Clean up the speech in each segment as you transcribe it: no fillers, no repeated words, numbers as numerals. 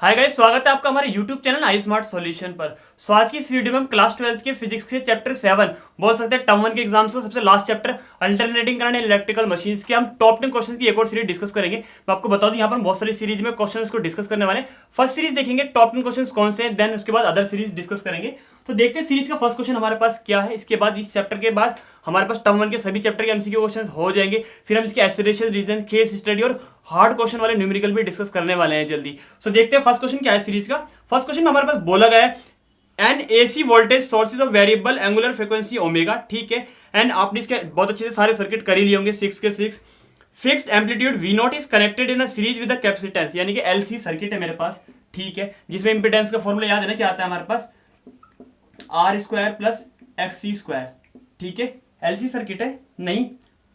Hi guys, स्वागत है आपका हमारे YouTube चैनल आई स्मार्ट सॉल्यूशन पर। सो आज की इस वीडियो में हम क्लास 12 के फिजिक्स के चैप्टर 7 बोल सकते हैं टर्म 1 के एग्जाम्स का सबसे last chapter alternating current in electrical machines के हम टॉप 10 क्वेश्चंस की एक और सीरीज डिस्कस करेंगे। मैं आपको बता दूं यहाँ पर हम बहुत सारी सीरीज में क्वेश्चंस को डिस्कस करने वाले हैं। फर्स्ट सीरीज देखेंगे टॉप 10 क्वेश्चंस कौन से हैं, देन उसके बाद अदर सीरीज डिस्कस करेंगे। तो देखते हैं सीरीज का फर्स्ट क्वेश्चन हमारे पास क्या है। इसके बाद इस चैप्टर के बाद हमारे पास टर्म 1 के सभी चैप्टर के एमसीक्यू क्वेश्चंस हो जाएंगे। फिर हम इसके एक्सेलरेशन, रीजन, केस स्टडी और हार्ड क्वेश्चन वाले न्यूमेरिकल भी डिस्कस करने वाले हैं जल्दी। सो देखते हैं फर्स्ट क्वेश्चन क्या है सीरीज का। फर्स्ट क्वेश्चन में हमारे पास बोला गया है N AC voltage sources of variable angular frequency omega, ठीक है। एंड आपने इसके बहुत अच्छे से सारे सर्किट कर ही लिए होंगे 6 के 6। Fixed amplitude we not is connected in a series with the capacitance, यानी कि एलसी सर्किट है मेरे पास, ठीक है, जिसमें इंपेडेंस का फॉर्मूला याद है ना, क्या आता है हमारे पास R square plus X C square, ठीक है। एलसी सर्किट है, नहीं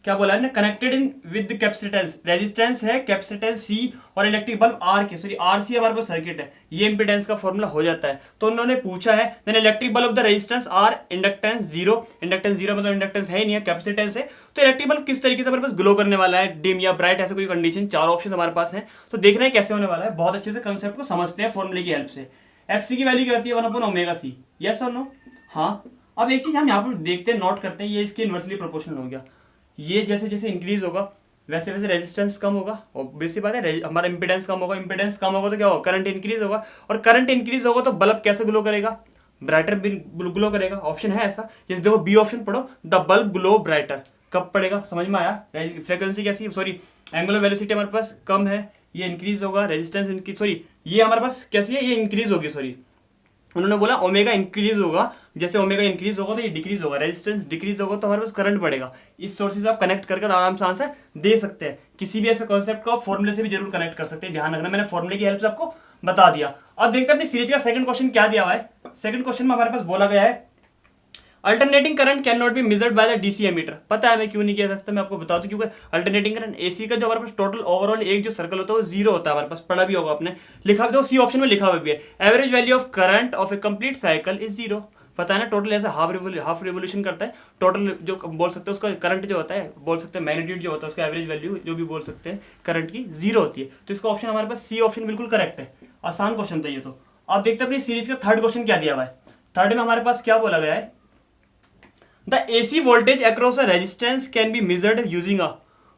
क्या बोला है, connected in with capacitance, resistance है कैपेसिटेंस सी और इलेक्ट्रिक बल्ब आर के, सॉरी आर सी हमारे पास सर्किट है, ये इंपेडेंस का फॉर्मूला हो जाता है। तो उन्होंने पूछा है then electric bulb of the resistance R inductance zero, inductance zero मतलब इंडक्टेंस है ही नहीं है, कैपेसिटेंस है। तो इलेक्ट्रिक बल्ब किस तरीके से हमारे पास ग्लो करने वाला है, डिम या ब्राइट, ऐसे कोई कंडीशन, चार ऑप्शन हमारे पास है। तो देख रहे हैं कैसे होने वाला है, बहुत अच्छे से कंसेप्ट को समझते हैं फॉर्मूले की हेल्प से। एक्स सी की वैल्यू क्या होती है 1/ओमेगा सी, यस और नो, हाँ। अब एक चीज हम यहाँ पर देखते हैं, नोट करते हैं, ये इसके इनवर्सली प्रोपोर्शनल हो गया। ये जैसे जैसे इंक्रीज होगा वैसे वैसे रेजिस्टेंस कम होगा, और बेसिक बात है हमारा इंपेडेंस कम होगा, इंपेडेंस कम होगा तो क्या होगा, करंट इंक्रीज होगा, और करंट इंक्रीज होगा तो बल्ब कैसे ग्लो करेगा, ब्राइटर ग्लो करेगा। ऑप्शन है ऐसा, जैसे देखो बी ऑप्शन पढ़ो, द बल्ब ग्लो ब्राइटर, कब पड़ेगा, समझ में आया। फ्रीक्वेंसी कैसी, सॉरी एंगुलर वेलोसिटी हमारे पास कम है, ये इंक्रीज होगा, रेजिस्टेंस इंक्रीज, सॉरी ये हमारे पास कैसी है, ये इंक्रीज होगी, सॉरी उन्होंने बोला ओमेगा इंक्रीज होगा, जैसे ओमेगा इंक्रीज होगा तो ये डिक्रीज होगा, रेजिस्टेंस डिक्रीज होगा तो हमारे पास करंट बढ़ेगा। इस सोर्सेज आप कनेक्ट करके आराम से आंसर दे सकते हैं। किसी भी ऐसे कॉन्सेप्ट को आप फॉर्मूले से भी जरूर कनेक्ट कर सकते हैं, ध्यान रखना, मैंने फॉर्मूले की हेल्प से आपको बता दिया। अब देखते हैं अपनी सीरीज का सेकंड क्वेश्चन क्या दिया हुआ है। सेकंड क्वेश्चन में हमारे पास बोला गया है alternating current can not be measured by the DC ammeter. पता है मैं क्यों नहीं किया सकता, मैं आपको बता दूं, क्योंकि अल्टरनेटिंग करंट एसी का जो हमारे पास टोटल ओवरऑल एक जो सर्कल होता है वो जीरो होता है, हमारे पास पढ़ा भी होगा आपने, लिखा भी तो सी ऑप्शन में लिखा हुआ भी है। Average value of current of A complete cycle is zero, पता है ना, टोटल ऐसे हाफ रिवोल्यूशन करता है, टोटल जो बोल सकते हैं उसका करंट जो होता है, बोल सकते हैं मैग्नीट्यूड जो होता है उसका एवरेज वैल्यू जो भी बोल सकते हैं करंट की, जीरो होती है। तो इसका ऑप्शन हमारे पास सी ऑप्शन बिल्कुल करेक्ट है, आसान क्वेश्चन था ये। तो अब देखते हैं अपनी सीरीज का थर्ड क्वेश्चन क्या दिया हुआ है। थर्ड में हमारे पास क्या बोला गया है, the AC voltage across a resistance can be measured using a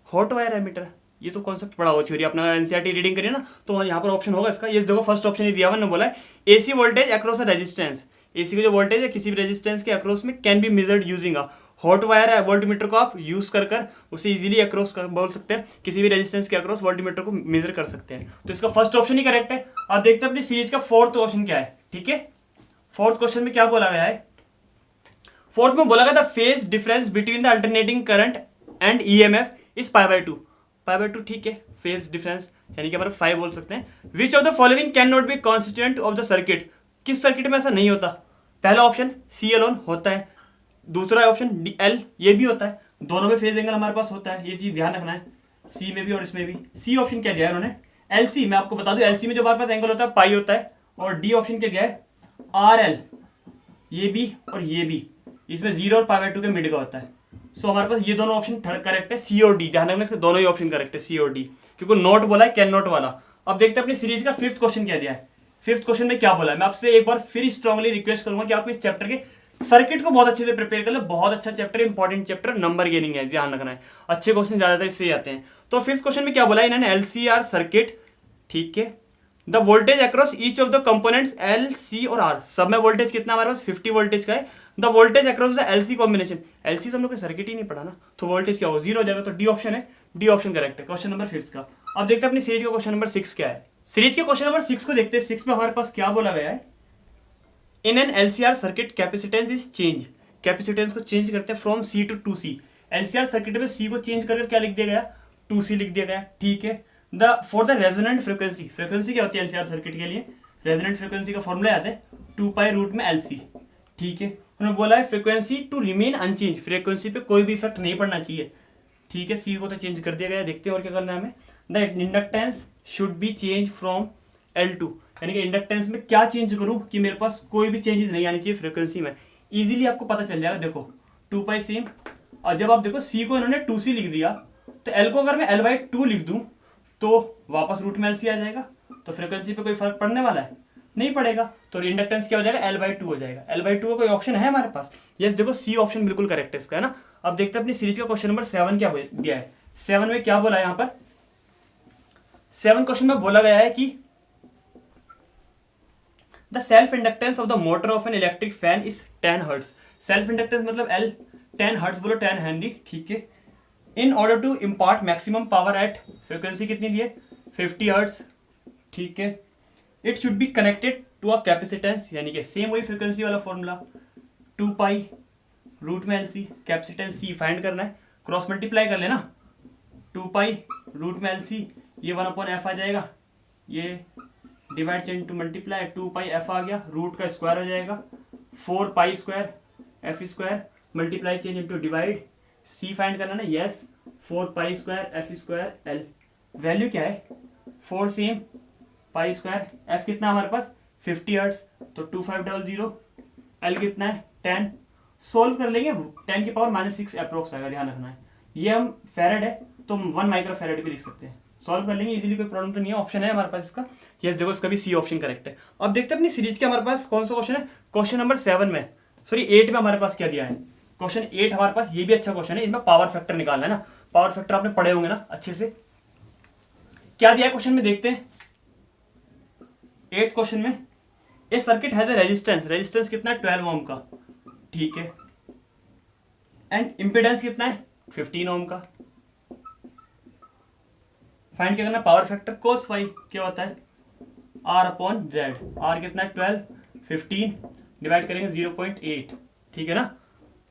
hot wire ammeter। ये तो कॉन्सेप्ट पढ़ा हुआ थ्योरी, अपना एनसीईआरटी रीडिंग करिए ना, तो यहाँ पर ऑप्शन होगा इसका, ये देखो फर्स्ट ऑप्शन ही दिया हुआ है, बोला है AC voltage across a resistance, AC का जो वोल्टेज है किसी भी रेजिस्टेंस के अक्रॉस में can be measured using a hot wire है, वोल्टमीटर को आप यूज कर उसे इजीली अक्रॉस बोल सकते हैं, किसी भी रेजिस्टेंस के अक्रॉस वोल्टमीटर को मेजर कर सकते हैं। तो इसका फर्स्ट ऑप्शन ही करेक्ट है। अब देखते हैं अपनी सीरीज का फोर्थ क्वेश्चन क्या है, ठीक है। फोर्थ क्वेश्चन में क्या बोला गया है, फोर्थ में बोला गया the phase difference between the alternating current and EMF is π/2, π/2, ठीक है, फेज डिफरेंस यानी कि हमारे 5 बोल सकते हैं। Which of the following can not B constituent of the circuit, किस सर्किट में ऐसा नहीं होता। पहला ऑप्शन सी अलोन होता है, दूसरा ऑप्शन डी एल ये भी होता है, दोनों में फेज एंगल हमारे पास होता है, ये चीज ध्यान रखना है, सी में भी और इसमें भी। सी ऑप्शन क्या दिया है उन्होंने, एलसी, मैं आपको बता दूं एलसी में जो हमारे पास एंगल होता है पाई होता है, और डी ऑप्शन क्या दिया है आर एल, ये भी और ये भी, इसमें 0 और π/2 के मिड का होता है। सो हमारे पास ये दोनों ऑप्शन करेक्ट है, सी और डी, ध्यान रखना इसके दोनों ही ऑप्शन करेक्ट है, सी और डी, क्योंकि नॉट बोला है, कैन नॉट वाला। अब देखते हैं अपनी सीरीज का फिफ्थ क्वेश्चन क्या दिया है। फिफ्थ क्वेश्चन में क्या बोला है, मैं आपसे एक बार फिर स्ट्रांगली रिक्वेस्ट करूंगा कि आप इस चैप्टर के सर्किट को बहुत अच्छे से प्रिपेयर कर ले, बहुत अच्छा chapter, important chapter, number gaining है, ध्यान रखना है, अच्छे क्वेश्चन ज्यादातर इससे आते हैं। तो फिफ्थ क्वेश्चन में क्या बोला है इन्होंने, एलसीआर सर्किट, ठीक है, the voltage across each of the components L C और आर, सब में वोल्टेज कितना हमारे पास 50 वोल्टेज का है। The voltage across the LC combination, LC से हम लोग सर्किट ही नहीं पढ़ा ना, तो वोल्टेज क्या होगा, जीरो हो जाएगा, तो डी ऑप्शन है, डी ऑप्शन करेक्ट है क्वेश्चन नंबर 5 का। अब देखते हैं अपनी सीरीज का क्वेश्चन नंबर 6 क्या है। सीरीज के क्वेश्चन नंबर 6 को देखते हैं। 6 में हमारे पास क्या बोला गया है, in an LCR circuit capacitance is change, capacitance को चेंज करते हैं from C to 2C। LCR circuit में सी को चेंज करके क्या लिख दिया गया, 2C लिख दिया गया, ठीक है। For the resonant frequency, frequency क्या होती है एलसीआर सर्किट के लिए, रेजोनेंट फ्रीक्वेंसी का फॉर्मूला आता है 2π√LC, ठीक है। उन्होंने बोला है frequency to remain unchange, frequency पे कोई भी इफेक्ट नहीं पड़ना चाहिए, ठीक है। सी को तो चेंज कर दिया गया, देखते हैं और क्या करना है हमें। The inductance should be change from L2, यानी कि इंडक्टेंस में क्या चेंज करूं कि मेरे पास कोई भी चेंजेस नहीं आनी चाहिए फ्रीक्वेंसी में, इजीली आपको पता चल जाएगा। देखो 2π सेम, और जब आप देखो सी को इन्होंने 2C लिख दिया, तो L को अगर मैं L/2 लिख दूं तो वापस रूट में LC आ जाएगा, तो फ्रीक्वेंसी पे कोई फर्क पड़ने वाला है? नहीं पड़ेगा। तो इंडक्टेंस क्या हो जाएगा? L/2 हो जाएगा। L/2 का कोई ऑप्शन है हमारे पास? यस, देखो सी ऑप्शन बिल्कुल करेक्ट है इसका, है ना। अब देखते हैं अपनी सीरीज का क्वेश्चन नंबर 7 क्या दिया है। 7 में क्या बोला है यहाँ पर? 7 क्वेश्चन में बोला गया है कि the self inductance of the motor of an electric fan is 10 hertz. Self inductance मतलब L, 10 हर्ट्ज बोलो, 10 हेनरी, ठीक है। In order to impart maximum power at, frequency कितनी दी है? 50 हर्ट्ज, ठीक है। It should be connected to a capacitance, यानी कि सेम वही फ्रिक्वेंसी वाला फॉर्मूला, 2 पाई रूट में LC, कैपेसिटेंस C फाइंड करना है, क्रॉस मल्टीप्लाई कर लेना, 2 पाई रूट में LC, ये 1/f आ जाएगा, ये डिवाइड से इंटू मल्टीप्लाई, 2 पाई f आ गया, रूट का स्क्वायर हो जाएगा, 4 pi square f square, multiply change into divide, C find करना ना, yes, 4 pi square f square L, value क्या है? 4 सेम पाई स्क्वायर, f कितना हमारे पास? 50 हर्ट्ज, तो 2500, L कितना है? 10। सोल्व कर लेंगे, 10 की पावर -6 अप्रोक्स आएगा, ध्यान रखना है। ये हम फेरेड है तो हम 1 माइक्रो फेरेड भी लिख सकते हैं, सॉल्व कर लेंगे इजीली, कोई प्रॉब्लम तो नहीं है। ऑप्शन है हमारे पास इसका, यस, देखो इसका भी सी ऑप्शन करेक्ट है। अब देखते हैं अपनी सीरीज के हमारे पास कौन सा क्वेश्चन है। क्वेश्चन नंबर 7 में, सॉरी 8 में हमारे पास क्या दिया है? क्वेश्चन 8 हमारे पास, ये भी अच्छा क्वेश्चन है, इसमें पावर फैक्टर निकालना है ना। पावर फैक्टर आपने पढ़े होंगे ना अच्छे से। क्या दिया है क्वेश्चन में, देखते हैं। 8 क्वेश्चन में, a circuit has a resistance, resistance कितना है? 12 ओम का, ठीक है। एंड इम्पीडेंस कितना है? 15 ओम का। फाइंड क्या करना? पावर फैक्टर cos फाई क्या होता है? R/Z, R कितना है? 12, 15 डिवाइड करेंगे 0.8, ठीक है ना,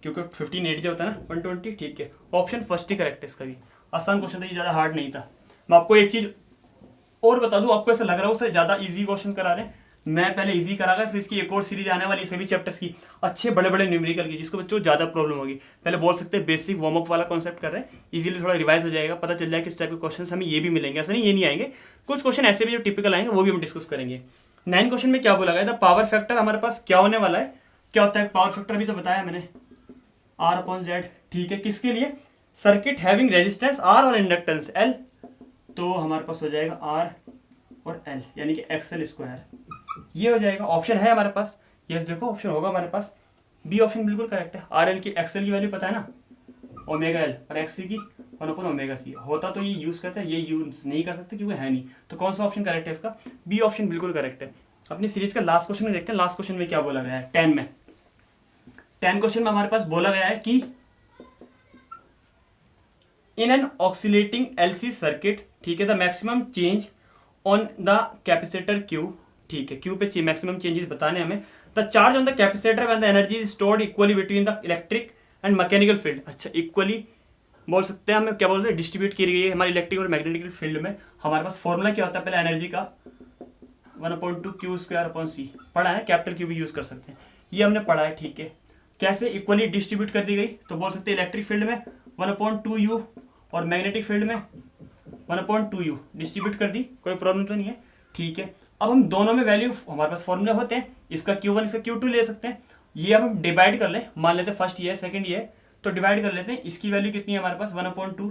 क्योंकि 15 8 जो होता है ना 120, ठीक है। ऑप्शन फर्स्ट ही करेक्ट है इसका भी। आसान क्वेश्चन था ये, ज़्यादा हार्ड नहीं था। मैं आपको एक चीज़ और बता दूं, आपको ऐसा लग रहा है उससे ज़्यादा इजी क्वेश्चन करा रहे हैं, मैं पहले इजी करागा, फिर इसकी एक और सीरीज आने वाली सभी चैप्टर्स की अच्छे बड़े बड़े न्यूमेरिकल की, जिसको बच्चों ज़्यादा प्रॉब्लम होगी। पहले बोल सकते हैं बेसिक वार्म अप वाला कॉन्सेप्ट कर रहे हैं, इजीली थोड़ा रिवाइज हो जाएगा, पता चल जाएगा किस टाइप के क्वेश्चन हमें ये भी मिलेंगे। ऐसा नहीं ये नहीं आएंगे, कुछ क्वेश्चन ऐसे भी जो टिपिकल आएंगे वो भी हम डिस्कस करेंगे। 9 क्वेश्चन में क्या बोला गया था? पावर फैक्टर हमारे पास क्या होने वाला है, क्या होता है पावर फैक्टर, अभी तो बताया मैंने, R/Z, ठीक है। किसके लिए? सर्किट हैविंग रेजिस्टेंस R और इंडक्टेंस L, तो हमारे पास हो जाएगा R और L, यानी कि XL स्क्वायर, ये हो जाएगा। ऑप्शन है हमारे पास, यस, देखो ऑप्शन होगा हमारे पास, बी ऑप्शन बिल्कुल करेक्ट है। RL की XL की वैल्यू पता है ना, ω/L, और XC की 1/ωc। होता तो ये यूज करते हैं, ये यूज नहीं कर सकते क्योंकि है नहीं, तो कौन सा ऑप्शन करेक्ट है इसका? बी ऑप्शन बिल्कुल करेक्ट है। अपनी सीरीज का लास्ट क्वेश्चन में देखते हैं, लास्ट क्वेश्चन में क्या बोला गया है। 10 में, 10 क्वेश्चन में हमारे पास बोला गया है कि in an oscillating LC circuit, ठीक है, the maximum change on the capacitor Q, ठीक है, Q पे मैक्सिमम चेंजेस बताने हमें। The charge on the capacitor when the energy is stored equally between the electric and mechanical field, अच्छा equally बोल सकते हैं, हमें क्या बोलते हैं, डिस्ट्रीब्यूट की गई है हमारी इलेक्ट्रिक और मैग्नेटिक फील्ड में। हमारे पास फॉर्मूला क्या होता है पहले एनर्जी का, 1/2 Q²/C, पढ़ा है, कैपिटल Q भी यूज कर सकते हैं, ये हमने पढ़ा है, ठीक है। कैसे इक्वली डिस्ट्रीब्यूट कर दी गई, तो बोल सकते हैं इलेक्ट्रिक फील्ड में 1/2 U और मैग्नेटिक फील्ड में 1/2 U डिस्ट्रीब्यूट कर दी, कोई प्रॉब्लम तो नहीं है, ठीक है। अब हम दोनों में वैल्यू, हमारे पास फॉर्मूले होते हैं, इसका Q1 इसका Q2 ले सकते हैं, ये अब हम डिवाइड कर लें, मान लेते हैं फर्स्ट ये है सेकंड ये है, तो डिवाइड कर लेते हैं। इसकी वैल्यू कितनी है हमारे पास? 1/2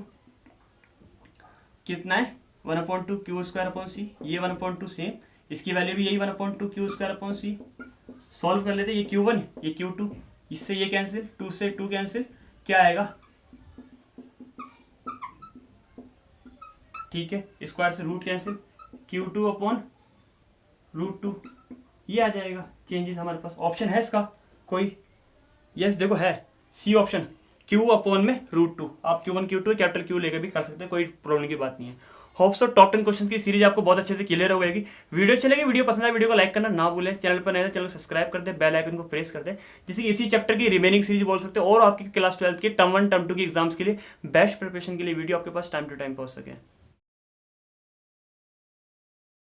कितना है? 1/2 Q²/C, ये 1/2 सेम, इसकी वैल्यू भी यही 1/2 Q²/C। सॉल्व कर लेते हैं, ये Q1 ये Q2, इससे ये कैंसिल, 2 से 2 कैंसिल, क्या आएगा, ठीक है, स्क्वायर से रूट कैंसिल, Q2/√2, ये आ जाएगा चेंजेस हमारे पास। ऑप्शन है इसका कोई? यस, देखो है सी ऑप्शन, Q/√2, आप Q1 Q2 कैपिटल Q लेकर भी कर सकते हैं, कोई प्रॉब्लम की बात नहीं है। होप सो टॉप 10 क्वेश्चन की सीरीज आपको बहुत अच्छे से क्लियर हो जाएगी। वीडियो चलेगी, वीडियो पसंद है, वीडियो को लाइक करना ना भूलें, चैनल पर नए हैं चैनल को सब्सक्राइब कर दे, बेल आइकन को प्रेस कर दे, जिससे इसी चैप्टर की रिमेनिंग सीरीज बोल सकते हैं और आपकी क्लास 12 के टर्म 1 टर्म 2 की एग्जाम्स के लिए बेस्ट प्रिपरेशन के लिए वीडियो आपके पास टाइम टू टाइम पहुंच सके।